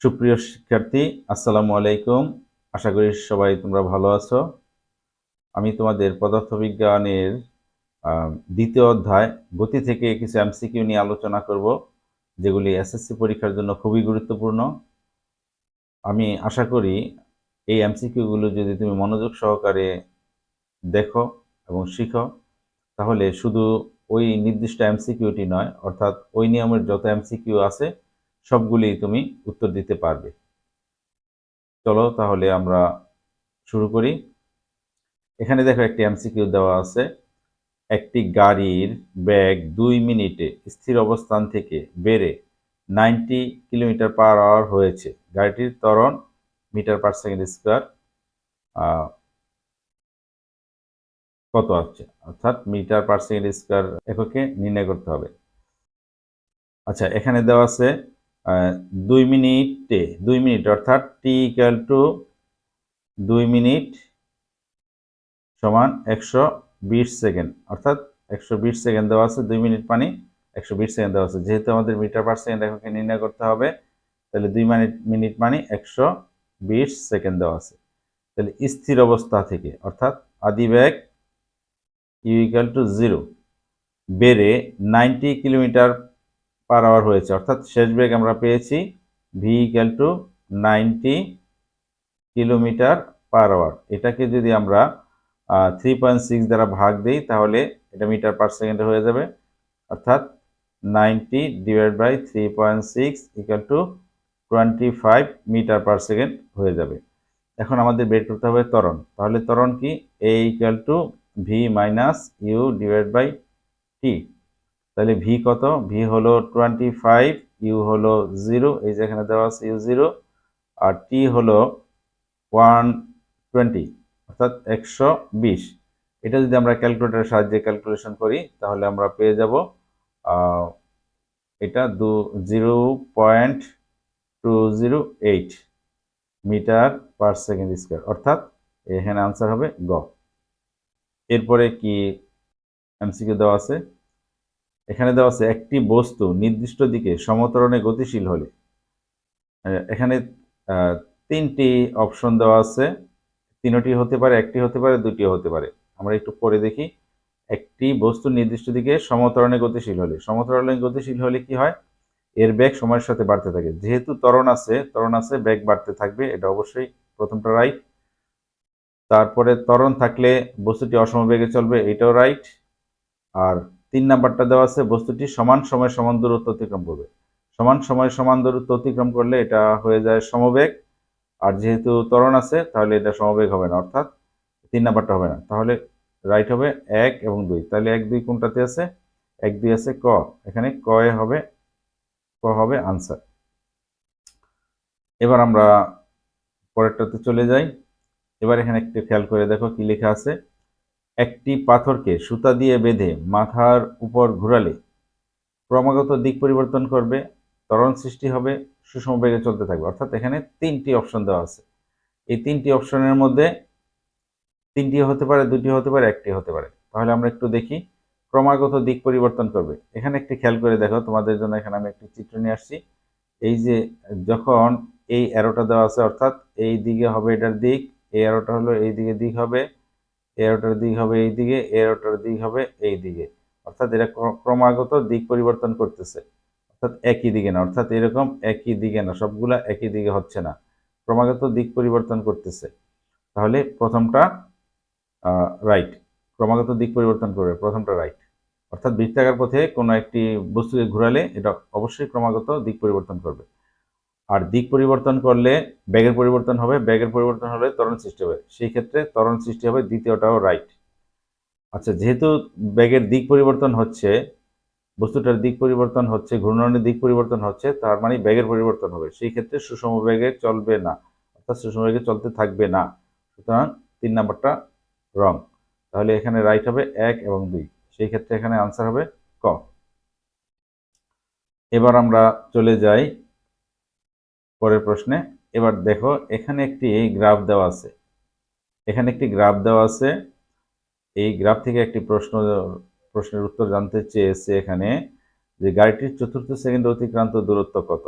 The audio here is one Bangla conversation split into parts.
সুপ্রিয় শিক্ষার্থী, আসসালামু আলাইকুম। আশা করি সবাই তোমরা ভালো আছো। আমি তোমাদের পদার্থবিজ্ঞানের দ্বিতীয় অধ্যায় গতি থেকে কিছু এমসিকিউ নিয়ে আলোচনা করব, যেগুলি এসএসসি পরীক্ষার জন্য খুবই গুরুত্বপূর্ণ। আমি আশা করি এই এমসিকিউগুলো যদি তুমি মনোযোগ সহকারে দেখো এবং শিখো, তাহলে শুধু ওই নির্দিষ্ট এমসিকিউটি নয়, অর্থাৎ ওই নিয়মের যত এমসিকিউ আছে সবগুলি তুমি উত্তর দিতে পারবে। চলো তাহলে আমরা শুরু করি। এখানে দেখো একটি এমসিকিউ দেওয়া আছে। একটি গাড়ির বেগ 2 মিনিটে স্থির অবস্থান থেকে বেড়ে 90 কিলোমিটার পার আওয়ার হয়েছে। গাড়িটির ত্বরণ মিটার পার সেকেন্ড স্কোয়ার কত আসছে, অর্থাৎ মিটার পার সেকেন্ড স্কোয়ার এককে নির্ণয় করতে হবে। আচ্ছা, এখানে দেওয়া আছে 2 মিনিট অর্থাৎ টি ইকুয়াল টু 2 মিনিট সমান 120 সেকেন্ড, অর্থাৎ 120 সেকেন্ড দেওয়া আছে। 2 মিনিট মানে 120 সেকেন্ড দেওয়া আছে। যেহেতু আমাদের মিটার পার সেকেন্ড এককে নির্ণয় করতে হবে, তাহলে 2 মিনিট মানে 120 সেকেন্ড দেওয়া আছে। তাহলে স্থির অবস্থা থেকে, অর্থাৎ আদি বেগ ইউ ইকুয়াল টু 0 বেড়ে 90 কিলোমিটার পার আওয়ার হয়েছে, অর্থাৎ শেষ বেগ আমরা পেয়েছি V equal to 90 kilometre per hour. এটাকে যদি আমরা 3.6 দ্বারা ভাগ দিই, তাহলে এটা মিটার পার সেকেন্ডে হয়ে যাবে, অর্থাৎ 90 divide by 3.6 equal to 25 metre per second হয়ে যাবে। এখন আমাদের বের করতে হবে ত্বরণ। তাহলে ত্বরণ কি? A equal to v minus u divide by t. তাহলে ভি কত? ভি হলো 25, ইউ হলো 0, এই যে এখানে দেওয়া আছে ইউ 0, আর টি হলো 120, অর্থাৎ 120। এটা যদি আমরা ক্যালকুলেটরের সাহায্যে ক্যালকুলেশন করি, তাহলে আমরা পেয়ে যাব এটা 0.208 মিটার পার সেকেন্ড স্কোয়ার, অর্থাৎ এখানে আনসার হবে গ। এরপরে কি এমসিকিউ দেওয়া আছে? এখানে দেওয়া আছে একটি বস্তু নির্দিষ্ট দিকে সমত্বরণে গতিশীল হলে, এখানে 3টি অপশন দেওয়া আছে। 3টি হতে পারে, একটি হতে পারে, দুটিও হতে পারে। আমরা একটু পরে দেখি। একটি বস্তু নির্দিষ্ট দিকে সমত্বরণে গতিশীল হলে, সমত্বরণে গতিশীল হলে কি হয়? এর বেগ সময়ের সাথে বাড়তে থাকে। যেহেতু ত্বরণ আছে বেগ বাড়তে থাকবে, এটা অবশ্যই প্রথমটা রাইট। তারপরে ত্বরণ থাকলে বস্তুটি অসমবেগে চলবে, এটাও রাইট। আর 3 নাম্বারটা দেওয়া আছে বস্তুটি সমান সময় সমান দূরত্ব অতিক্রম করবে। সমান সময় সমান দূরত্ব অতিক্রম করলে এটা হয়ে যায় সমবেগ, আর যেহেতু ত্বরণ আছে তাহলে এটা সমবেগ হবে না, অর্থাৎ 3 নাম্বারটা হবে না। তাহলে রাইট হবে 1 এবং 2। তাহলে 1 2 কোনটাতে আছে? 1 2 আছে ক, এখানে ক হবে আনসার। এবার আমরা পরেরটাতে চলে যাই। এবার এখানে একটু খেয়াল করে দেখো কি লেখা আছে। একটি পাথরকে সুতা দিয়ে বেঁধে মাথার উপর ঘোরালে ক্রমাগত দিক পরিবর্তন করবে, ত্বরণ সৃষ্টি হবে, সুষম বেগে চলতে থাকবে। অর্থাৎ এখানে 3টি অপশন দেওয়া আছে। এই 3টি অপশনের মধ্যে 3টি হতে পারে, 2টি হতে পারে, একটি হতে পারে। তাহলে আমরা একটু দেখি। ক্রমাগত দিক পরিবর্তন করবে, এখানে একটি খেয়াল করে দেখো। তোমাদের জন্য এখানে আমি একটি চিত্র নিয়ে আসছি। এই যে যখন এই অ্যারোটা দেওয়া আছে, অর্থাৎ এই দিকে হবে এটার দিক, এই অ্যারোটা হলো এই দিকে দিক হবে, এরোটার দিক হবে এই দিকে, এরোটার দিক হবে এই দিকে, অর্থাৎ এটা ক্রমাগত দিক পরিবর্তন করতেছে, অর্থাৎ একই দিকে না, অর্থাৎ এরকম একই দিকে না, সবগুলা একই দিকে হচ্ছে না, ক্রমাগত দিক পরিবর্তন করতেছে। তাহলে প্রথমটা রাইট, ক্রমাগত দিক পরিবর্তন করবে, প্রথমটা রাইট। অর্থাৎ বৃত্তাকার পথে কোনো একটি বস্তুকে ঘোরালে এটা অবশ্যই ক্রমাগত দিক পরিবর্তন করবে। আর দিক পরিবর্তন করলে বেগের পরিবর্তন হবে, বেগের পরিবর্তন হলে ত্বরণ সৃষ্টি হবে, সেই ক্ষেত্রে ত্বরণ সৃষ্টি হবে, দ্বিতীয়টাও রাইট। আচ্ছা, যেহেতু বেগের দিক পরিবর্তন হচ্ছে, বস্তুটার দিক পরিবর্তন হচ্ছে, ঘূর্ণনের দিক পরিবর্তন হচ্ছে, তার মানে বেগের পরিবর্তন হবে, সেই ক্ষেত্রে সুষম বেগে চলবে না, অর্থাৎ সুষম বেগে চলতে থাকবে না। সুতরাং 3 নাম্বারটা রং। তাহলে এখানে রাইট হবে 1 এবং 2, সেই ক্ষেত্রে এখানে আনসার হবে ক। এবার আমরা চলে যাই পরের প্রশ্নে। এবার দেখো এখানে একটি গ্রাফ দেওয়া আছে, এখানে একটি গ্রাফ দেওয়া আছে। এই গ্রাফ থেকে একটি প্রশ্নের উত্তর জানতে চেয়েছে এখানে, যে গাড়িটির চতুর্থ সেকেন্ডে অতিক্রান্ত দূরত্ব কত।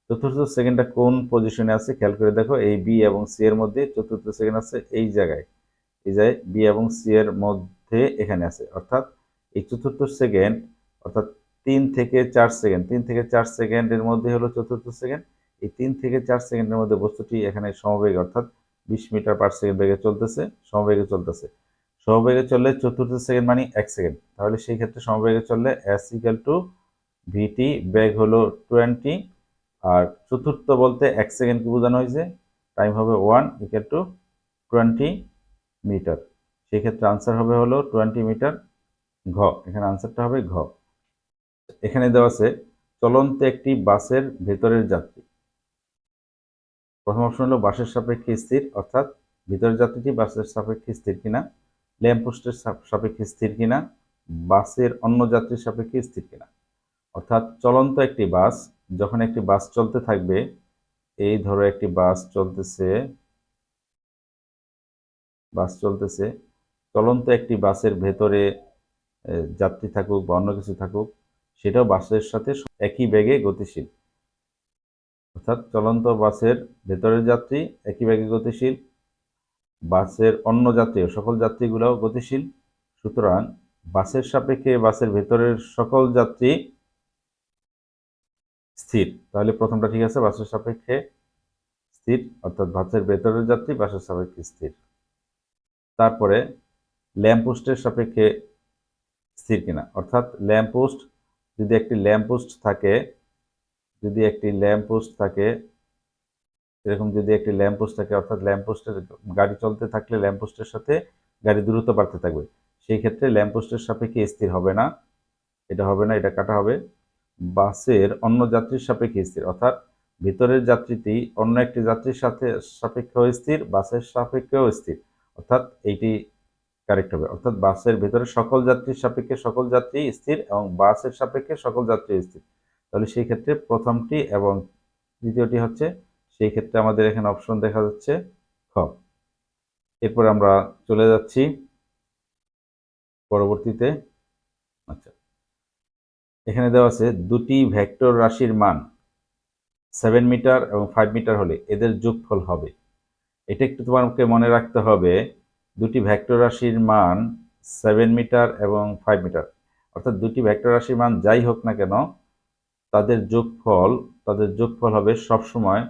তো চতুর্থ সেকেন্ডটা কোন পজিশনে আছে খেয়াল করে দেখো, এই বি এবং সি এর মধ্যে চতুর্থ সেকেন্ড আছে এই জায়গায়, এই যে বি এবং সি এর মধ্যে এখানে আছে, অর্থাৎ এই চতুর্থ সেকেন্ড, অর্থাৎ 3 থেকে 4 সেকেন্ডের মধ্যে হলো চতুর্থ সেকেন্ড। এই 3 থেকে 4 সেকেন্ডের মধ্যে বস্তুটি এখানে সমবেগে অর্থাৎ 20 মিটার/সেকেন্ড বেগে চলতেছে, সমবেগে চলতেছে। সমবেগে চললে চতুর্থ সেকেন্ড মানে 1 সেকেন্ড, তাহলে সেই ক্ষেত্রে সমবেগে চললে এস ইকুয়াল টু ভিটি, বেগ হলো 20, আর চতুর্থ বলতে 1 সেকেন্ডকে বোঝানো হয়েছে, টাইম হবে 1 ইকুয়াল টু 20 মিটার। সেই ক্ষেত্রে আনসার হবে হলো 20 মিটার, ঘ। এখানে আনসারটা হবে ঘ। এখানে দেওয়া আছে চলন্ত একটি বাসের ভেতরের যাত্রী। প্রথম অপশন হলো বাসের সাপেক্ষে স্থির, অর্থাৎ ভিতরের যাত্রীটি বাসের সাপেক্ষে স্থির কিনা, ল্যাম্পপোস্টের সাপেক্ষে স্থির কিনা, বাসের অন্য যাত্রীর সাপেক্ষে স্থির কিনা। অর্থাৎ চলন্ত একটি বাস, যখন একটি বাস চলতে থাকবে, এই ধরো একটি বাস চলতেছে, চলন্ত একটি বাসের ভেতরে যাত্রী থাকুক বা অন্য কিছু থাকুক, সেটাও বাসের সাথে একই বেগে গতিশীল। অর্থাৎ চলন্ত বাসের ভেতরের যাত্রী একই বেগে গতিশীল, বাসের অন্য যাত্রী সকল যাত্রীগুলোও গতিশীল। সুতরাং বাসের সাপেক্ষে বাসের ভেতরের সকল যাত্রী স্থির। তাহলে প্রথমটা ঠিক আছে, বাসের সাপেক্ষে স্থির, অর্থাৎ বাসের ভেতরের যাত্রী বাসের সাপেক্ষে স্থির। তারপরে ল্যাম্পপোস্টের সাপেক্ষে স্থির কিনা, অর্থাৎ ল্যাম্পপোস্ট যদি একটি ল্যাম্পপোস্ট থাকে, এরকম যদি একটি ল্যাম্পপোস্ট থাকে, অর্থাৎ ল্যাম্পপোস্টের গাড়ি চলতে থাকলে ল্যাম্পপোস্টের সাথে গাড়ি দূরত্ব বাড়তে থাকবে, সেই ক্ষেত্রে ল্যাম্পপোস্টের সাপেক্ষে স্থির হবে না, এটা হবে না, এটা কাটা হবে। বাসের অন্য যাত্রীর সাপেক্ষে স্থির, অর্থাৎ ভিতরের যাত্রীটি অন্য একটি যাত্রীর সাথে সাপেক্ষেও স্থির, বাসের সাপেক্ষেও স্থির, অর্থাৎ এইটি কারেক্ট হবে। অর্থাৎ বাসের ভেতরে সকল যাত্রীর সাপেক্ষে সকল যাত্রী স্থির এবং বাসের সাপেক্ষে সকল যাত্রী স্থির। তাহলে সেই ক্ষেত্রে প্রথমটি এবং দ্বিতীয়টি হচ্ছে, সেই ক্ষেত্রে আমাদের এখানে অপশন দেখা যাচ্ছে খ। এরপর আমরা চলে যাচ্ছি পরবর্তীতে। আচ্ছা, এখানে দেওয়া আছে দুটি ভেক্টর রাশির মান 7 মিটার এবং 5 মিটার হলে এদের যোগফল হবে। এটা একটু তোমাকে মনে রাখতে হবে, দুটি ভেক্টর রাশির মান 7 মিটার এবং 5 মিটার, অর্থাৎ দুটি ভেক্টর রাশির মান যাই হোক না কেন, তাদের যোগফল হবে সবসময়,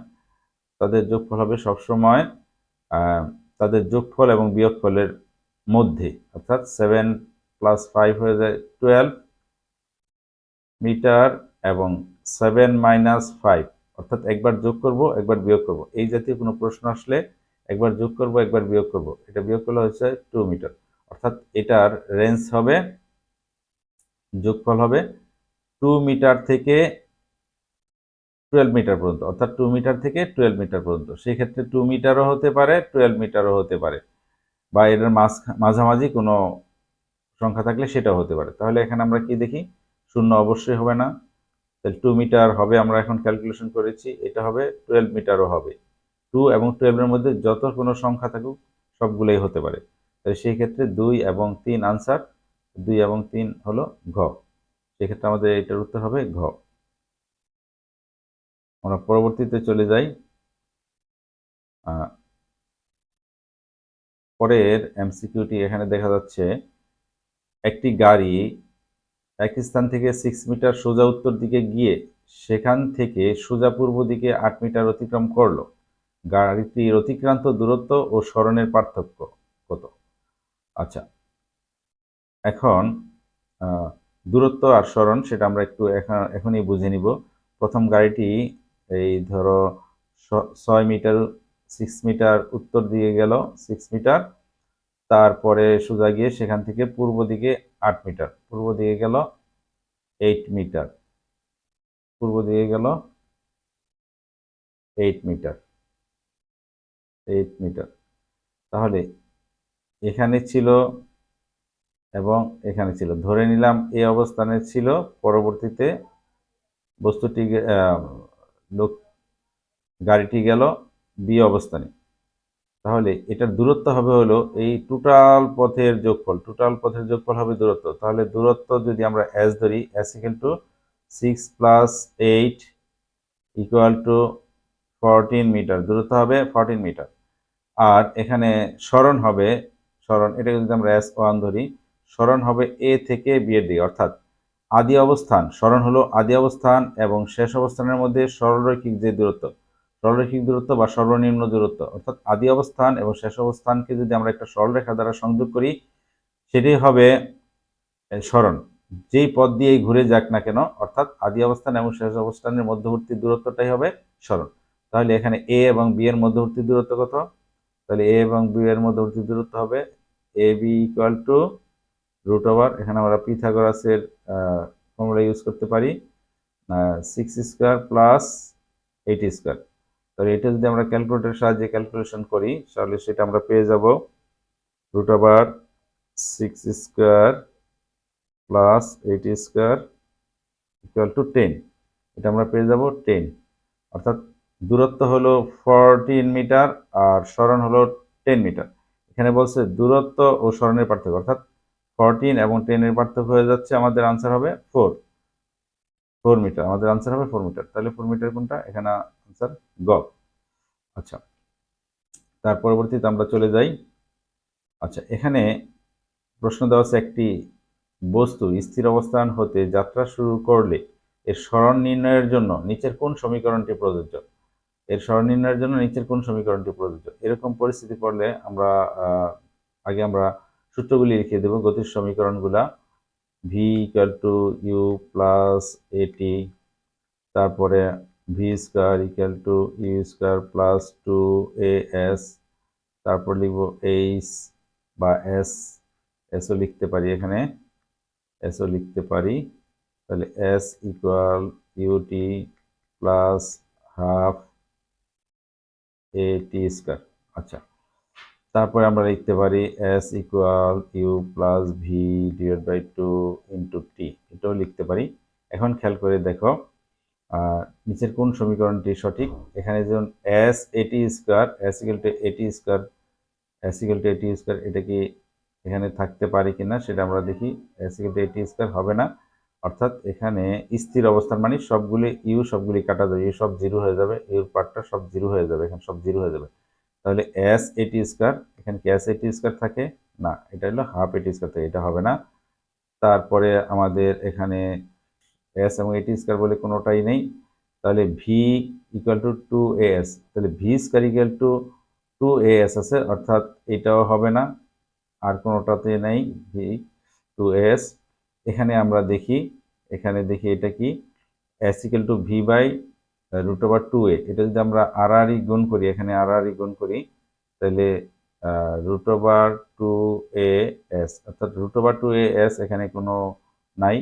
তাদের যোগফল এবং বিয়োগফলের মধ্যে, অর্থাৎ 7 + 5 হয়ে যায় 12 মিটার এবং 7 - 5, অর্থাৎ একবার যোগ করব একবার বিয়োগ করব, এই জাতীয় কোনো প্রশ্ন আসলে একবার যোগ করব একবার বিয়োগ করব, এটা বিয়োগ করলে হচ্ছে 2 মিটার, অর্থাৎ এটার রেঞ্জ হবে, যোগফল হবে 2 মিটার থেকে 12 মিটার পর্যন্ত, অর্থাৎ 2 মিটার থেকে 12 মিটার পর্যন্ত। সেই ক্ষেত্রে 2 মিটারও হতে পারে, 12 মিটারও হতে পারে, বা এর মাঝামাঝি কোনো সংখ্যা থাকলে সেটাও হতে পারে। তাহলে এখানে আমরা কি দেখি, শূন্য অবশ্যই হবে না, তাহলে 2 মিটার হবে, আমরা এখন ক্যালকুলেশন করেছি, এটা হবে 12 মিটারও হবে। 2 এবং 12 এর মধ্যে যত কোনো সংখ্যা থাকুক সবগুলোই হতে পারে। তাহলে সেই ক্ষেত্রে 2 এবং 3 আনসার, 2 এবং 3 হলো ঘ। সেক্ষেত্রে আমাদের এটার উত্তর হবে ঘ। আমরা পরবর্তীতে চলে যাই। পরের এমসিকিউটি এখানে দেখা যাচ্ছে, একটি গাড়ি এক স্থান থেকে 6 মিটার সোজা উত্তর দিকে গিয়ে সেখান থেকে সোজা পূর্ব দিকে 8 মিটার অতিক্রম করলো। গাড়িটির অতিক্রান্ত দূরত্ব ও সরণের পার্থক্য কত? আচ্ছা, এখন দূরত্ব আর সরণ সেটা আমরা একটু এখনই বুঝে নিব। প্রথম গাড়িটি এই ধরো 6 মিটার 6 মিটার উত্তর দিকে গেল, 6 মিটার, তারপরে সোজা গিয়ে সেখান থেকে পূর্ব দিকে 8 মিটার, পূর্ব দিকে গেল 8 মিটার, পূর্ব দিকে গেল 8 মিটার, 8 মিটার। তাহলে এখানে ছিল এবং এখানে ছিল, ধরে নিলাম এই অবস্থানে ছিল, পরবর্তীতে বস্তুটি গাড়িটি গেল বি অবস্থানে। তাহলে এটার দূরত্ব হবে হলো এই টোটাল পথের যোগফল হবে দূরত্ব। তাহলে দূরত্ব যদি আমরা এস ধরি, S equal to 6 + 8 equal to 14 metre, দূরত্ব হবে 14 মিটার। আর এখানে সরণ হবে, সরণ এটাকে যদি আমরা S1 ধরি, সরণ হবে এ থেকে বি এর দিকে, অর্থাৎ আদি অবস্থান, সরণ হলো আদি অবস্থান এবং শেষ অবস্থানের মধ্যে সরলরৈখিক যে দূরত্ব, সরলরৈখিক দূরত্ব বা সর্বনিম্ন দূরত্ব, অর্থাৎ আদি অবস্থান এবং শেষ অবস্থানকে যদি আমরা একটা সরলরেখা দ্বারা সংযোগ করি, সেটি হবে সরণ। যেই পথ দিয়েই ঘুরে যাক না কেন, অর্থাৎ আদি অবস্থান এবং শেষ অবস্থানের মধ্যবর্তী দূরত্বটাই হবে সরণ। তাহলে এখানে এ এবং বি এর মধ্যবর্তী দূরত্ব কত? তাহলে এ এবং বি এর মধ্যবর্তী দূরত্ব হবে A B equal to root over, এখানে আমরা পিথাগোরাসের ফর্মুলা ইউজ করতে পারি, 6 স্কোয়ার প্লাস 8 স্কোয়ার। তাহলে এটা যদি আমরা ক্যালকুলেটরের সাহায্যে ক্যালকুলেশন করি, তাহলে সেটা আমরা পেয়ে যাব root over 6 square plus 8 square equal to 10। এটা আমরা পেয়ে যাব 10, অর্থাৎ দূরত্ব হলো 14 মিটার আর সরণ হলো 10 মিটার। এখানে বলছে দূরত্ব ও সরণের পার্থক্য, অর্থাৎ 14 এবং 10 এর পার্থক্য হয়ে যাচ্ছে, আমাদের আনসার হবে 4 মিটার, আমাদের আনসার হবে 4 মিটার। তাহলে 4 মিটার কোনটা? এখানে আনসার গ। আচ্ছা, তার পরবর্তীতে আমরা চলে যাই। আচ্ছা, এখানে প্রশ্ন দেওয়া আছে একটি বস্তু স্থির অবস্থান হতে যাত্রা শুরু করলে এর সরণ নির্ণয়ের জন্য নিচের কোন সমীকরণটি প্রযোজ্য? এর সরণ নির্ণয়ের জন্য নিচের কোন সমীকরণটি প্রযোজ্য? এরকম পরিস্থিতি পড়লে আমরা আগে আমরা সূত্রগুলি লিখে দেব, গতির সমীকরণগুলা। V equal to u plus at, তারপরে v square equal to you square plus 2as, তারপর লিখব এইচ বা এস, এসও লিখতে পারি, এখানে এসও লিখতে পারি। তাহলে s equal u t plus half a t square. আচ্ছা, তারপরে আমরা লিখতে পারি s equal u plus v divide by 2 into t, এটাও লিখতে পারি। এখন খেয়াল করে দেখো নিচের কোন সমীকরণটি সঠিক। এখানে যেমন এস এটি square, S equal to AT square, S equal to AT square, এটা কি এখানে থাকতে পারে কিনা সেটা আমরা দেখি। S equal to AT square হবে না, অর্থাৎ এখানে স্থির অবস্থান মানে সবগুলি ইউ সবগুলি কাটা যাবে, ইউ সব জিরো হয়ে যাবে, ইউর পার্টটা সব জিরো হয়ে যাবে, এখানে সব জিরো হয়ে যাবে। তাহলে এস এটি স্কোয়ার, এখানে কি এস এটি স্কোয়ার থাকে না, এটা হলো হাফ এটি স্কোয়ার থাকে, এটা হবে না। তারপরে আমাদের এখানে এস এবং এটি স্কোয়ার বলে কোনোটাই নেই, তাহলে ভি ইকুয়াল টু 2as, তাহলে v square equal to 2as আছে, অর্থাৎ এটাও হবে না, আর কোনোটাতে নেই ভি 2as। এখানে আমরা দেখি, এখানে দেখি এটা কি S equal to V by root over 2a, এটা যদি আমরা আর আর ই গুণ করি, এখানে আর আর ই গুণ করি, তাহলে রুট ওভার 2as, অর্থাৎ রুট ওভার 2as এখানে কোনো নাই।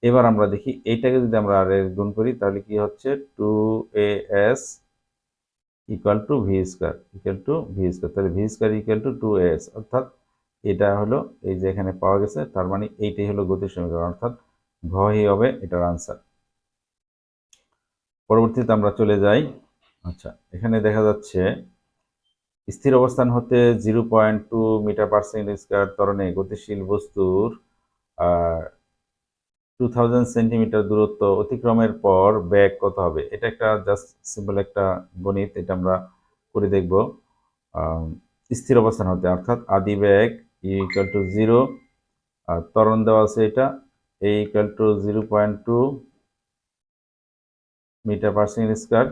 এবার আমরা দেখি এইটাকে যদি আমরা আর এর গুণ করি, তাহলে কি হচ্ছে 2as equal to v square, equal to v square, তাহলে v square equal to 2as, অর্থাৎ এটা হলো এই যে এখানে পাওয়া গেছে, তার মানে এইটাই হলো গতির সমীকরণ, অর্থাৎ ঘই হবে এটার আনসার। পরবর্তীতে আমরা চলে যাই। আচ্ছা, এখানে দেখা যাচ্ছে স্থির অবস্থান হতে 0.2 মিটার পার সেকেন্ড স্কোয়ার ত্বরণে গতিশীল বস্তুর 2000 সেন্টিমিটার দূরত্ব অতিক্রমের পর বেগ কত হবে? এটা একটা জাস্ট সিম্পল একটা গণিত, এটা আমরা করে দেখব। স্থির অবস্থান হতে, অর্থাৎ আদি বেগ ইকুয়াল টু 0, আর ত্বরণ দেওয়া আছে এটা a equal to 0.2 metre per second square,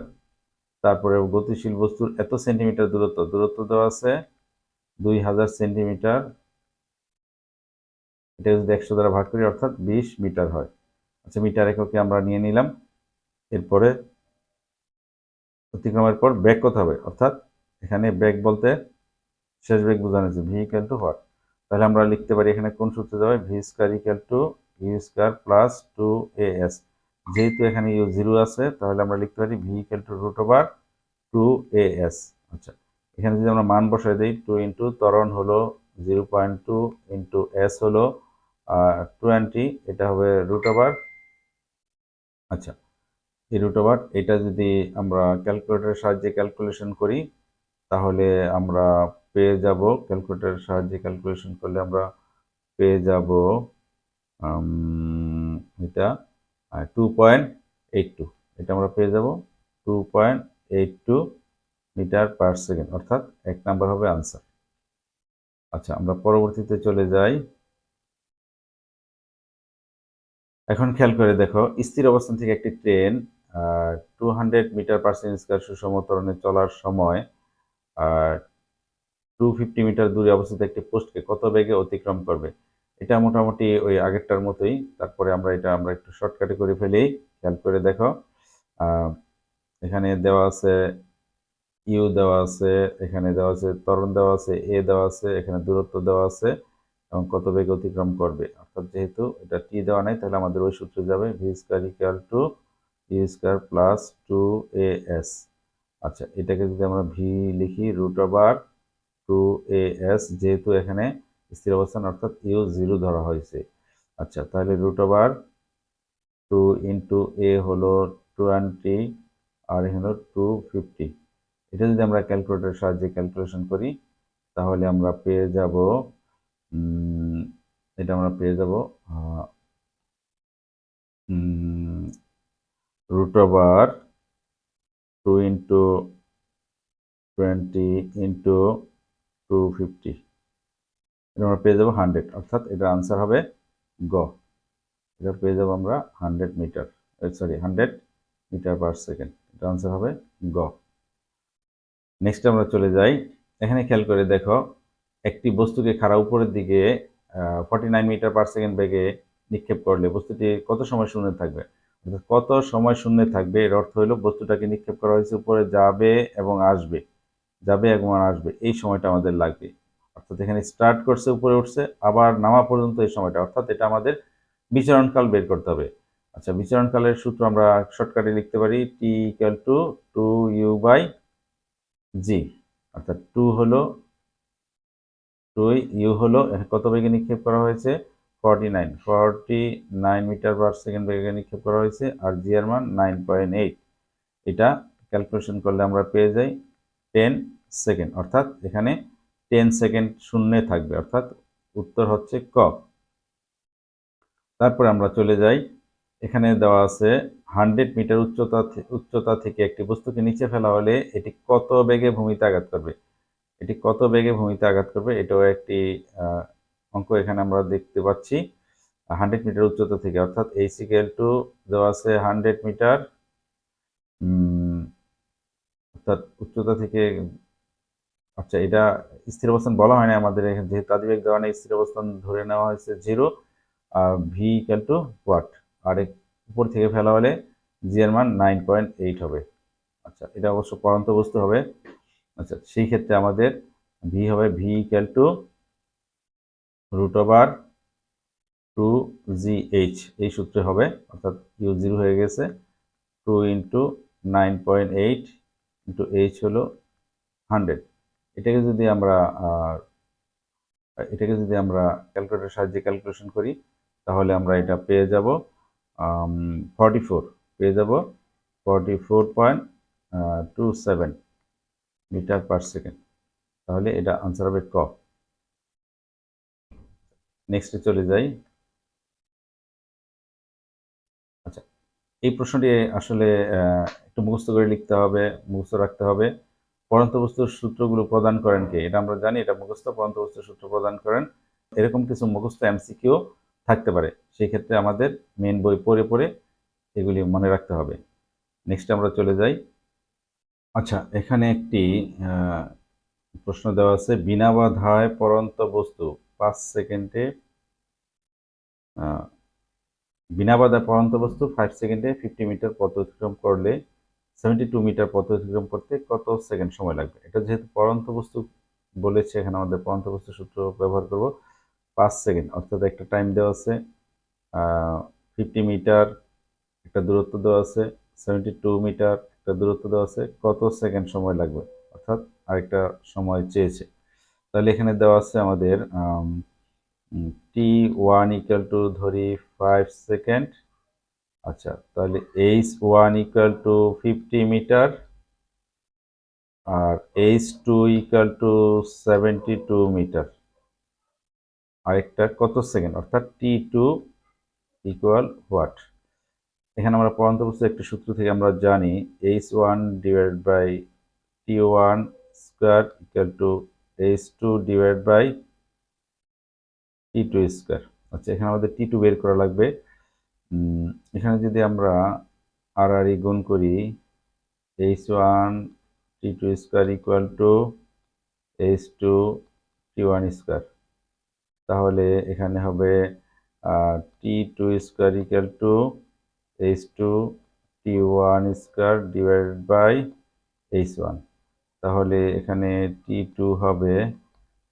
তারপরে গতিশীল বস্তুর এত সেন্টিমিটার দূরত্ব, দূরত্ব দেওয়া আছে 2000 সেন্টিমিটার, এটা যদি 100 দ্বারা ভাগ করি অর্থাৎ 20 মিটার হয়। আচ্ছা, মিটার এককে আমরা নিয়ে নিলাম। এরপরে অতিক্রমের পর বেগ কত হবে, অর্থাৎ এখানে বেগ বলতে শেষ বেগ বোঝানো হচ্ছে ভি ইকুয়াল টু হোয়াট। তাহলে আমরা লিখতে পারি এখানে কোন সূত্রে যাবে, V square equal to you square plus 2as, যেহেতু এখানে ইউ জিরো আছে তাহলে আমরা লিখতে পারি V equal to root over 2as। আচ্ছা, এখানে যদি আমরা মান বসাই দিই, 2 ইন্টু ত্বরণ হলো 0.2 ইন্টু এস হলো 20, এটা হবে রুট ওভার। আচ্ছা, এই রুট ওভার এটা যদি আমরা ক্যালকুলেটরের সাহায্যে ক্যালকুলেশন করি, তাহলে আমরা পেয়ে যাব, ক্যালকুলেটরের সাহায্যে ক্যালকুলেশন করলে আমরা পেয়ে যাব এটা 2.82, এটা আমরা পেয়ে যাব 2.82 মিটার পার সেকেন্ড, অর্থাৎ 1 নাম্বার হবে আনসার। আচ্ছা, আমরা পরবর্তীতে চলে যাই। এখন খেয়াল করে দেখো, স্থির অবস্থান থেকে একটি train 200 metre per second square সুষম ত্বরণে চলার সময় 250 মিটার দূরে অবস্থিত একটি পোস্টকে কত বেগে অতিক্রম করবে। এটা মোটামুটি ওই আগেরটার মতোই। তারপরে আমরা একটু শর্টকাটে করে ফেলি। খেয়াল করে দেখো, এখানে দেওয়া আছে ইউ দেওয়া আছে, এখানে দেওয়া আছে ত্বরণ দেওয়া আছে, এ দেওয়া আছে, এখানে দূরত্ব দেওয়া আছে এবং কত বেগে অতিক্রম করবে। অর্থাৎ যেহেতু এটা টি দেওয়া নাই, তাহলে আমাদের ওই সূত্রে যাবে V square equal to U square plus 2as। আচ্ছা, এটাকে যদি আমরা ভি লিখি √2as, যেহেতু এখানে স্থির অবস্থান অর্থাৎ ইউ 0 ধরা হয়েছে। আচ্ছা, তাহলে √2 ইন্টু এ হলো 20 আর এখানে হলো 250। এটা যদি আমরা ক্যালকুলেটরের সাহায্যে ক্যালকুলেশন করি, তাহলে আমরা পেয়ে যাব এটা আমরা পেয়ে যাব √2 ইন্টু 20 ইন্টু 250, এটা আমরা পেয়ে যাব 100, অর্থাৎ এটার আনসার হবে গ। এটা পেয়ে যাব আমরা 100 metre, sorry 100 metre per second. এটা আনসার হবে গ। নেক্সট আমরা চলে যাই। এখানে খেয়াল করে দেখো, একটি বস্তুকে খাড়া উপরের দিকে 49 মিটার পার সেকেন্ড বেগে নিক্ষেপ করলে বস্তুটি কত সময় শূন্যে থাকবে। অর্থাৎ কত সময় শূন্যে থাকবে, এর অর্থ হলো বস্তুটাকে নিক্ষেপ করা হয়েছে, উপরে যাবে এবং আসবে, যাবে এবং আসবে, এই সময়টা আমাদের লাগবে। অর্থাৎ এখানে স্টার্ট করছে, উপরে উঠছে, আবার নামা পর্যন্ত এই সময়টা, অর্থাৎ এটা আমাদের বিচরণকাল বের করতে হবে। আচ্ছা, বিচরণকালের সূত্র আমরা শর্টকাটে লিখতে পারি T equal to 2u by জি। অর্থাৎ 2 ইউ হলো কত বেগে নিক্ষেপ করা হয়েছে, 49 মিটার পার সেকেন্ড বেগে নিক্ষেপ করা হয়েছে, আর জি এর মান 9.8। এটা ক্যালকুলেশন করলে আমরা পেয়ে যাই 10 সেকেন্ড, অর্থাৎ এখানে 10 সেকেন্ড শূন্যে থাকবে, অর্থাৎ উত্তর হচ্ছে ক। তারপরে আমরা চলে যাই। এখানে দেওয়া আছে 100 মিটার উচ্চতা থেকে একটি বস্তুকে নিচে ফেলা হলে এটি কত বেগে ভূমিতে আঘাত করবে। এটি কত বেগে ভূমিতে আঘাত করবে, এটাও একটি অঙ্ক এখানে আমরা দেখতে পাচ্ছি। 100 মিটার উচ্চতা থেকে, অর্থাৎ এইচ ইকুয়াল টু দেওয়া আছে 100 মিটার, অর্থাৎ উচ্চতা থেকে। আচ্ছা, এটা স্থির অবস্থান বলা হয় না আমাদের এখানে, যেহেতু তাদের দেওয়া নেই, স্থির অবস্থান ধরে নেওয়া হয়েছে 0। ভি ইকুয়াল টু ওয়াট, আর উপর থেকে ফেলা হলে জি এর মান 9.8 হবে। আচ্ছা, এটা অবশ্য পড়ন্ত বস্তু হবে। আচ্ছা, সেই ক্ষেত্রে আমাদের ভি হবে ভি ইকুয়াল টু √2gh, এই সূত্রে হবে, অর্থাৎ ইউ 0 হয়ে গেছে, 2 ইন্টু 9.8 ইন্টু এইচ হলো 100। এটাকে যদি আমরা ক্যালকুলেটরের সাহায্যে ক্যালকুলেশন করি, তাহলে আমরা এটা পেয়ে যাব 44, পেয়ে যাব 44.27 মিটার পার সেকেন্ড। তাহলে এটা আনসার হবে ক। নেক্সটে চলে যাই। আচ্ছা, এই প্রশ্নটি আসলে একটু মুখস্থ করে লিখতে হবে, মুখস্থ রাখতে হবে। পরন্ত বস্তুর সূত্রগুলো প্রদান করেন কে, এটা আমরা জানি, এটা মুখস্থ। পরন্ত বস্তুর সূত্র প্রদান করেন, এরকম কিছু মুখস্থ এমসিকিউ থাকতে পারে, সেই ক্ষেত্রে আমাদের মেন বই পড়ে পড়ে এগুলি মনে রাখতে হবে। নেক্সট আমরা চলে যাই। আচ্ছা, এখানে একটি প্রশ্ন দেওয়া আছে, বিনা বাধায় পরন্ত বস্তু 5 সেকেন্ডে বিনা বাধায় পরন্ত বস্তু 5 সেকেন্ডে 50 মিটার পথ অতিক্রম করলে 72 মিটার পথ অতিক্রম করতে কত সেকেন্ড সময় লাগবে। এটা যেহেতু পরন্ত বস্তু বলেছে, এখানে আমাদের পরন্ত বস্তু সূত্র ব্যবহার করব। 5 সেকেন্ড, অর্থাৎ একটা টাইম দেওয়া আছে, 50 মিটার একটা দূরত্ব দেওয়া আছে, 72 মিটার একটা দূরত্ব দেওয়া আছে, কত সেকেন্ড সময় লাগবে, অর্থাৎ আরেকটা সময় চেয়েছে। তাহলে এখানে দেওয়া আছে আমাদের t1 ইকুয়াল টু ধরি 5 সেকেন্ড। আচ্ছা, তাহলে h1 ইকুয়াল টু 50 মিটার, আর h2 ইকুয়াল টু 72 মিটার, আরেকটা কত সেকেন্ড, অর্থাৎ t2 ইকুয়াল হোয়াট। এখানে আমরা পরন্ত বস্তু একটি সূত্র থেকে আমরা জানি h1 divide by t1 square equal to h2 divide by t2 square. আচ্ছা, এখানে আমাদের t2 বের করা লাগবে। এখানে যদি আমরা আর গুণ করি h1 t2 square equal to h2 t1 square, তাহলে এখানে হবে t2 square equal to h2 t1 square divided by h1। তাহলে এখানে t2 হবে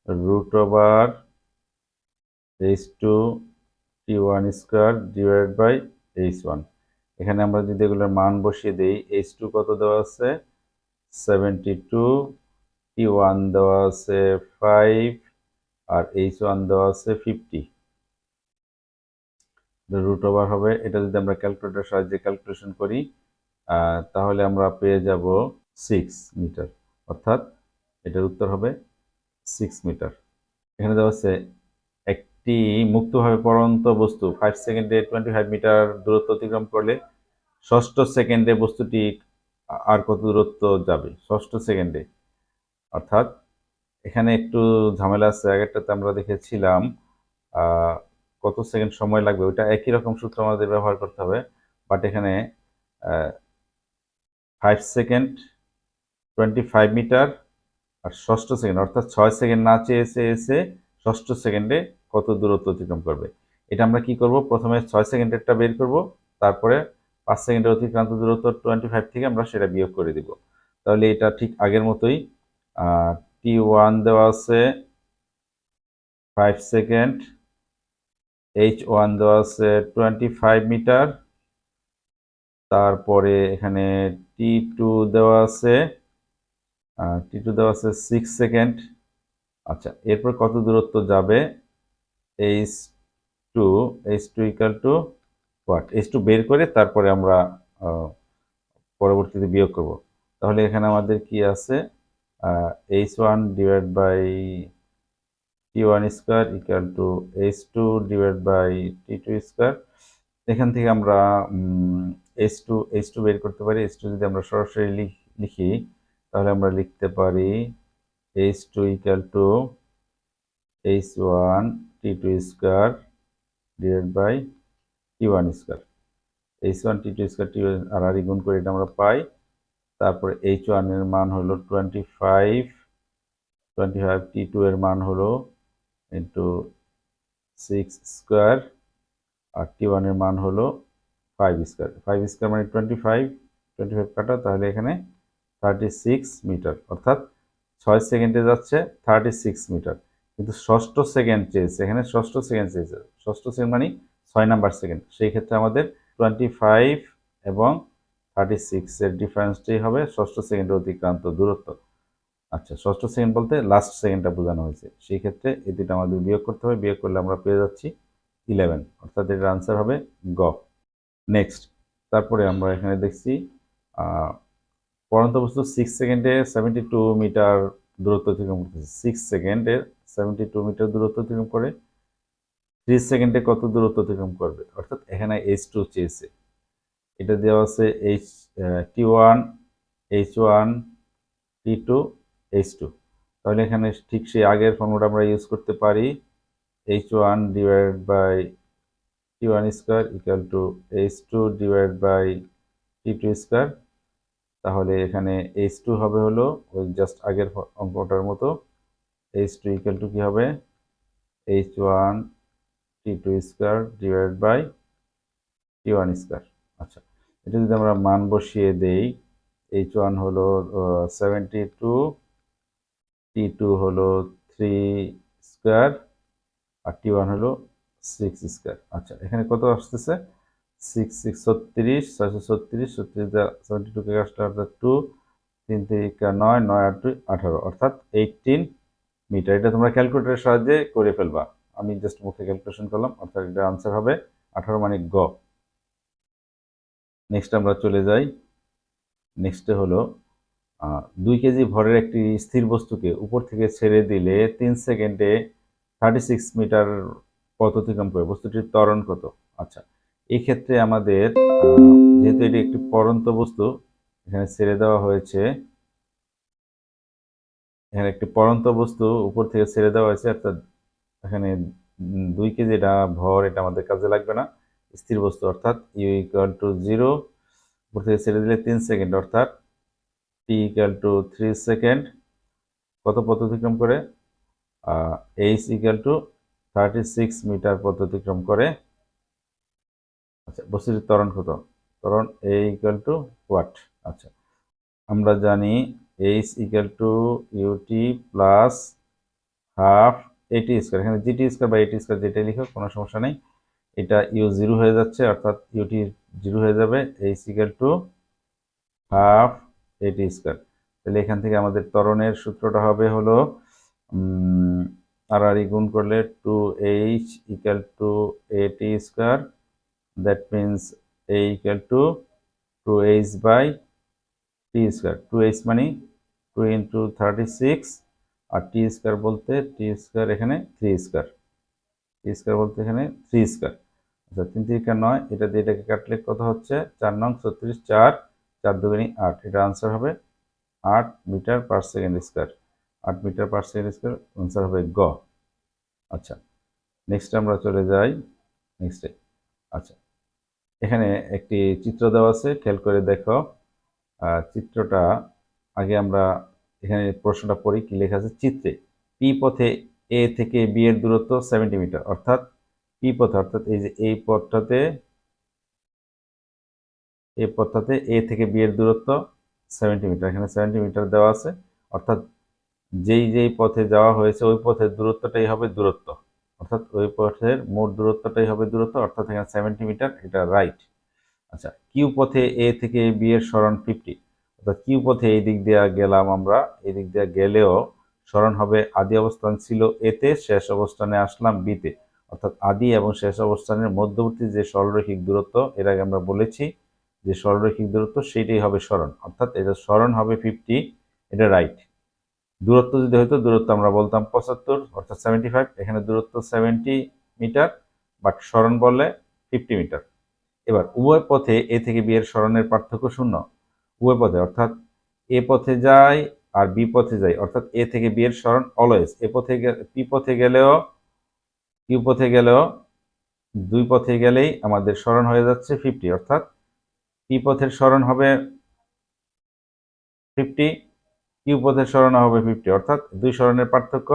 root over h2 t1 square divided by h1। এখানে আমরা যদি এগুলোর মান বসিয়ে দিই, h2 কত দেওয়া আছে 72, t1 দেওয়া আছে 5 আর h1 দেওয়া আছে 50, রুট ওভার হবে। এটা যদি আমরা ক্যালকুলেটরের সাহায্যে ক্যালকুলেশন করি তাহলে আমরা পেয়ে যাব 6 মিটার, অর্থাৎ এটার উত্তর হবে 6 মিটার। এখানে দেওয়া আছে একটি মুক্তভাবে পড়ন্ত বস্তু 5 সেকেন্ডে 25 মিটার দূরত্ব অতিক্রম করলে ষষ্ঠ সেকেন্ডে বস্তুটি আর কত দূরত্ব যাবে ষষ্ঠ সেকেন্ডে। অর্থাৎ এখানে একটু ঝামেলা আছে, আগেরটাতে আমরা দেখেছিলাম কত সেকেন্ড সময় লাগবে, ওইটা একই রকম সূত্র আমাদের ব্যবহার করতে হবে। বাট এখানে 5 সেকেন্ড 25 মিটার আর ষষ্ঠ সেকেন্ড, অর্থাৎ 6 সেকেন্ড না চেয়েছে এসে ষষ্ঠ সেকেন্ডে কত দূরত্ব অতিক্রম করবে। এটা আমরা কি করব, প্রথমে 6 সেকেন্ডেরটা বের করব, তারপরে 5 সেকেন্ডের অতিক্রান্ত দূরত্ব 25 থেকে আমরা সেটা বিয়োগ করে দিব। তাহলে এটা ঠিক আগের মতোই। t1 দেওয়া আছে 5 সেকেন্ড, h1 দেওয়া আছে 25 মিটার, তারপরে এখানে t2 দেওয়া আছে 6 সেকেন্ড। আচ্ছা, এরপর কত দূরত্ব যাবে h2 equal two what, h2 বের করে তারপরে আমরা পরবর্তীতে বিয়োগ করব। তাহলে এখানে আমাদের কি আছে h1 divide by t1 square equal to h2 divide by t2 square. এখান থেকে আমরা h2 বের করতে পারি। h2 যদি আমরা সরাসরি লিখি তাহলে আমরা লিখতে পারি h2 equal to h1 t2 square divide by t1 square. h1 t2 square t1 আর গুণ করে এটা আমরা পাই। তারপরে h1 এর মান হলো 25, t2 এর মান হলো ইন্টু 6 স্কয়ার আর t1 এর মান হলো 5 স্কয়ার। 5 স্কয়ার মানে 25 কাটা, তাহলে এখানে 36 মিটার, অর্থাৎ 6 সেকেন্ডে যাচ্ছে 36 মিটার। কিন্তু ষষ্ঠ সেকেন্ড চেয়েছে, এখানে ষষ্ঠ সেকেন্ড চেয়েছে, ষষ্ঠ সেকেন্ড মানে 6 নাম্বার সেকেন্ড। সেই ক্ষেত্রে আমাদের 25 এবং 36 এর ডিফারেন্সটাই হবে ষষ্ঠ সেকেন্ডের অতিক্রান্ত দূরত্ব। আচ্ছা, ষষ্ঠ সেকেন্ড বলতে লাস্ট সেকেন্ডটা বোঝানো হয়েছে। সেই ক্ষেত্রে এই দুটো আমাদের বিয়োগ করতে হবে, বিয়োগ করলে আমরা পেয়ে যাচ্ছি 11, অর্থাৎ এটার আনসার হবে গ। নেক্সট, তারপরে আমরা এখানে দেখছি পড়ন্ত বস্তু 6 সেকেন্ডে 72 মিটার দূরত্ব অতিক্রম করতেছে। 6 সেকেন্ডে 72 মিটার দূরত্ব অতিক্রম করে 3 সেকেন্ডে কত দূরত্ব অতিক্রম করবে, অর্থাৎ এখানে h2 চেয়েছে। এটা দেওয়া আছে t1 h1 t2 h2। তাহলে এখানে ঠিক সেই আগের ফর্মুলা আমরা ইউজ করতে পারি, h1 divide by t1 square equal to h2 divide by t2 square. তাহলে এখানে h2 হবে হলো ওই জাস্ট আগের অঙ্কটার মতো, h2 ইকুয়াল টু কি হবে h1 t2 square divide by t1 square. আচ্ছা, এটা যদি আমরা মান বসিয়ে দেই, h1 হলো 72, t2 হলো 3 স্কয়ার আর t1 হলো 6 স্কয়ার। আচ্ছা, এখানে কত আসতেছে 6 6 36, 636, 72 কে আসলে অর্থাৎ 2, 3 3 9, 9 আর 2 18, অর্থাৎ 18 মিটার। এটা তোমরা ক্যালকুলেটরের সাহায্যে করে ফেলবা, আমি জাস্ট মুখে ক্যালকুলেশন করলাম, অর্থাৎ এটা আনসার হবে 18 মানে গ। নেক্সট আমরা চলে যাই। নেক্সটে হলো 2 কেজি ভরের একটি স্থির বস্তুকে উপর থেকে ছেড়ে দিলে 3 সেকেন্ডে 36 মিটার পথ অতিক্রম করে, বস্তুটির ত্বরণ কত? আচ্ছা, এই ক্ষেত্রে আমাদের যেহেতু এটি একটি পড়ন্ত বস্তু, এখানে ছেড়ে দেওয়া হয়েছে, এখানে একটি পড়ন্ত বস্তু উপর থেকে ছেড়ে দেওয়া হয়েছে, অর্থাৎ এখানে 2 কেজি এটা ভর, এটা আমাদের কাজে লাগবে না। স্থির বস্তু অর্থাৎ ইউ ইকুয়াল টু 0, উপর থেকে ছেড়ে দিলে 3 সেকেন্ড, অর্থাৎ টি ইকুয়াল টু 3 সেকেন্ড। কত পথ অতিক্রম করে? এইচ ইকুয়াল টু 36 মিটার পথ অতিক্রম করে। আচ্ছা, বস্তুটির ত্বরণ কত? ত্বরণ এ ইকুয়াল টু ওয়াট। আচ্ছা, আমরা জানি H equal to UT plus half AT square. এখানে জিটি স্কোয়ার বা এটি স্কোয়ার যেটাই লিখো কোনো সমস্যা নেই। এটা ইউ 0 হয়ে যাচ্ছে, অর্থাৎ ইউটি 0 হয়ে যাবে। H equal to half AT square. তাহলে এখান থেকে আমাদের ত্বরণের সূত্রটা হবে হলো আর গুণ করলে 2h equal to AT square, that means a equal to 2h by T square. 2h মানে 2 ইন্টু 36, আর টি স্কোয়ার বলতে টি স্কোয়ার এখানে 3 স্কোয়ার, টি স্কোয়ার বলতে এখানে 3 স্কোয়ার। আচ্ছা, 3 3 9, এটা দিয়ে এটাকে কাটলে কত হচ্ছে? 4 নং 36, 4 4 দুগুণী 8, এটা আনসার হবে 8 metre per second square. 8 metre per second square answer হবে গ। আচ্ছা, নেক্সট আমরা চলে যাই নেক্সটে। আচ্ছা, এখানে একটি চিত্র দেওয়া আছে, খেয়াল করে দেখো। চিত্রটা আগে আমরা এখানে প্রশ্নটা পড়ি, কি লেখা আছে চিত্রে। পি পথে এ থেকে বি এর দূরত্ব 70 মিটার, অর্থাৎ পি পথে, অর্থাৎ এই যে এই পথটাতে এ থেকে বি এর দূরত্ব 70 মিটার, এখানে 70 মিটার দেওয়া আছে, অর্থাৎ যেই পথে যাওয়া হয়েছে ওই পথের দূরত্বটাই হবে দূরত্ব, অর্থাৎ ওই পথের মোট দূরত্বটাই হবে দূরত্ব, অর্থাৎ এখানে 70 মিটার, এটা রাইট। আচ্ছা, কিউ পথে এ থেকে বি এর সরণ 50, অর্থাৎ কিউ পথে এই দিক দিয়ে গেলাম আমরা, এই দিক দিয়ে গেলেও সরণ হবে, আদি অবস্থান ছিল এতে, শেষ অবস্থানে আসলাম বিতে, অর্থাৎ আদি এবং শেষ অবস্থানের মধ্যবর্তী যে সরলরৈখিক দূরত্ব, এর আগে আমরা বলেছি যে সরলরৈখিক দূরত্ব, সেইটাই হবে সরণ, অর্থাৎ এটা সরণ হবে 50, এটা রাইট। দূরত্ব যদি হয়তো দূরত্ব আমরা বলতাম 75, অর্থাৎ 75, এখানে দূরত্ব 70 মিটার, বাট সরণ বললে 50 মিটার। এবার উভয় পথে এ থেকে বি এর সরণের পার্থক্য শূন্য, উভয় পথে, অর্থাৎ এ পথে যায় আর বি পথে যায়, অর্থাৎ এ থেকে বি এর সরণ অলওয়েজ, এ পথে পি পথে গেলেও কিউ পথে গেলেও, দুই পথে গেলেই আমাদের সরণ হয়ে যাচ্ছে 50, অর্থাৎ পি পথের সরণ হবে 50, কিউ পথের সরণ হবে 50, অর্থাৎ দুই সরণের পার্থক্য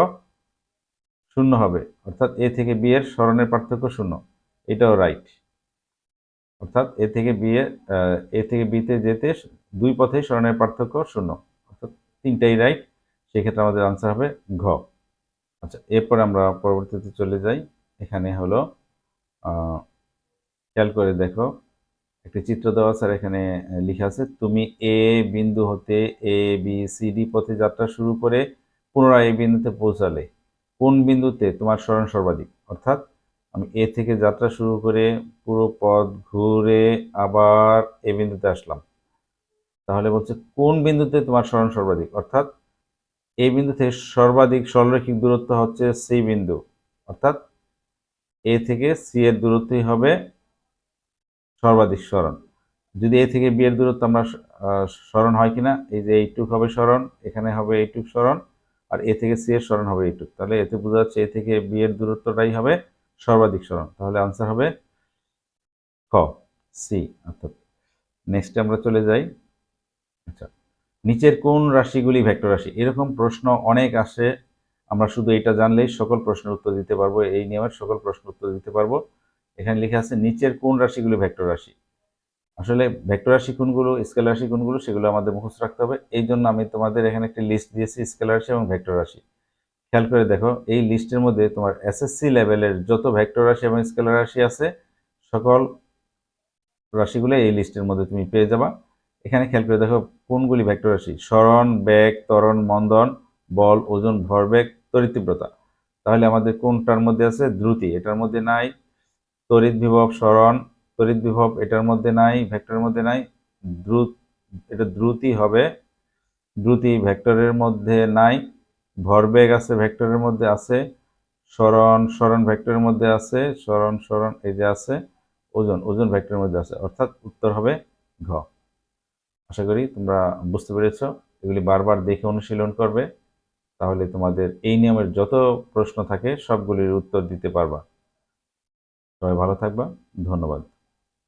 শূন্য হবে, অর্থাৎ এ থেকে বি এর সরণের পার্থক্য শূন্য, এটাও রাইট। অর্থাৎ এ থেকে বিতে যেতে দুই পথেই সরণের পার্থক্য শূন্য, অর্থাৎ তিনটাই রাইট, সেক্ষেত্রে আমাদের আনসার হবে ঘ। আচ্ছা, এরপর আমরা পরবর্তীতে চলে যাই। এখানে হলো খেয়াল করে দেখো, একটি চিত্র দেওয়া আছে, আর এখানে লেখা আছে তুমি এ বিন্দু হতে এ বি সি ডি পথে যাত্রা শুরু করে পুনরায় এই বিন্দুতে পৌঁছালে কোন বিন্দুতে তোমার সরণ সর্বাধিক? অর্থাৎ আমি এ থেকে যাত্রা শুরু করে পুরো পথ ঘুরে আবার এ বিন্দুতে আসলাম, তাহলে বলছে কোন বিন্দুতে তোমার সরণ সর্বাধিক, অর্থাৎ এই বিন্দু থেকে সর্বাধিক সরলরৈখিক দূরত্ব হচ্ছে সি বিন্দু, অর্থাৎ এ থেকে সি এর দূরত্বই হবে সর্বাধিক সরণ। যদি এ থেকে বি এর দূরত্ব আমরা সরণ হয় কিনা, এই যে এইটুক হবে সরণ, এখানে হবে এইটুক সরণ, আর এ থেকে সি এর সরণ হবে এইটুক, তাহলে এতে বোঝা যাচ্ছে এ থেকে বি এর দূরত্বটাই হবে সর্বাধিক সরণ, তাহলে আনসার হবে ক, সি। অর্থাৎ নেক্সট আমরা চলে যাই। আচ্ছা, নিচের কোন রাশিগুলি ভেক্টর রাশি? এরকম প্রশ্ন অনেক আসে, আমরা শুধু এটা জানলেই সকল প্রশ্নের উত্তর দিতে পারবো, এই নিয়মের সকল প্রশ্নের উত্তর দিতে পারবো। এখানে লেখা আছে নিচের কোন রাশিগুলি ভেক্টর রাশি। আসলে ভেক্টর রাশি কোনগুলো, স্কেলার রাশি কোনগুলো, সেগুলো আমাদের মুখস্থ রাখতে হবে। এই জন্য আমি তোমাদের এখানে একটি লিস্ট দিয়েছি স্কেলার রাশি এবং ভেক্টর রাশি। খেয়াল করে দেখো, এই লিস্টের মধ্যে তোমার এসএসসি লেভেলের যত ভেক্টর রাশি এবং স্কেলার রাশি আছে, সকল রাশিগুলো এই লিস্টের মধ্যে তুমি পেয়ে যাবা। এখানে খেয়াল করে দেখো কোনগুলি ভেক্টর রাশি: সরণ, বেগ, ত্বরণ, মন্দন, বল, ওজন, ভরবেগ, তড়িৎ তীব্রতা। তাহলে আমাদের কোনটার মধ্যে আছে? দ্রুতি, এটার মধ্যে নাই। তড়িৎ বিভব, সরণ, তড়িৎ বিভব এটার মধ্যে নাই, ভেক্টরের মধ্যে নাই। এটা দ্রুতি হবে, দ্রুতি ভেক্টরের মধ্যে নাই। ভরবেগ আছে, ভেক্টরের মধ্যে আছে। সরণ ভেক্টরের মধ্যে আছে, সরণ এই যে আছে। ওজন ওজন ভেক্টরের মধ্যে আছে, অর্থাৎ উত্তর হবে ঘ। আশা করি তোমরা বুঝতে পেরেছো। এগুলি বারবার দেখে অনুশীলন করবে, তাহলে তোমাদের এই নিয়মের যত প্রশ্ন থাকে সবগুলির উত্তর দিতে পারবা। সবাই ভালো থাকবা, ধন্যবাদ।